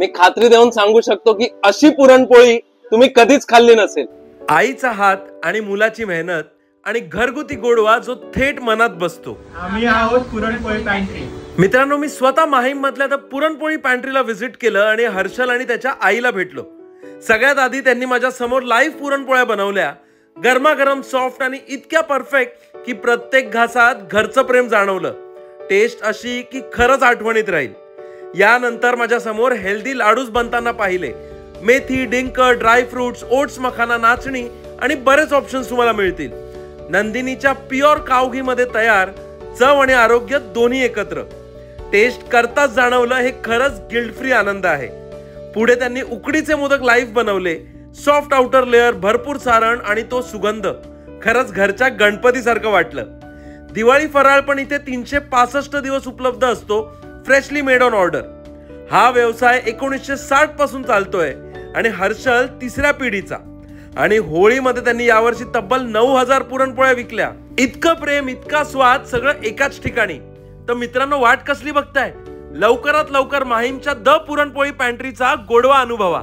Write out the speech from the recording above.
मी खात्री देऊन सांगू शकतो की अशी पुरणपोळी तुम्ही कधीच खाल्ली नसेल। आईचा हात आणि मुलाची मेहनत आणि घरगुती गोडवा जो थेट मनात बसतो। आम्ही आहोत पुरणपोळी पॅन्ट्री। मित्रांनो, मी स्वतः माहीम मधल्या त्या पुरणपोळी पॅन्ट्रीला व्हिजिट केलं आणि हर्षल आणि त्याच्या आईला भेटलो। सगळ्यात आधी त्यांनी माझ्या समोर लाईव्ह पुरणपोळ्या बनवल्या, गरमागरम, सॉफ्ट आणि इतक्या परफेक्ट की प्रत्येक घासात घरचं प्रेम जाणवलं। टेस्ट अशी की खरंच आठवणीत राहील। यानंतर माझ्या समोर हेल्दी लाडूस बनताना पाहिले। मेथी, डिंक, ड्राय फ्रुट्स, ओट्स, मखाना, नाचणी आणि बरेच ऑप्शन्स तुम्हाला मिळतील। नंदिनीच्या प्युअर काव घी मध्ये तयार, चव आणि आरोग्य दोन्ही एकत्र। टेस्ट करताच जाणवलं हे खरंच गिल्ट फ्री आनंद आहे। पुढे त्यांनी उकडीचे मोदक लाईव्ह बनवले, सॉफ्ट आउटर लेअर, भरपूर सारण आणि तो सुगंध खरंच घरच्या गणपती सारखं वाटलं। दिवाळी फराळ पण इथे 365 दिवस उपलब्ध असतो, फ्रेशली मेड ऑन ऑर्डर। हा व्यवसाय 1960 पासून चालतोय आणि हर्षल तिसऱ्या पिढीचा। आणि होळीमध्ये त्यांनी यावर्षी तब्बल 9000 पुरणपोळ्या विकल्या। इतकं प्रेम, इतका स्वाद सगळं एकाच ठिकाणी। तर मित्रांनो, वाट कसली बघताय? लवकरात लवकर माहीमच्या द पुरणपोळी पॅन्ट्रीचा गोडवा अनुभवा।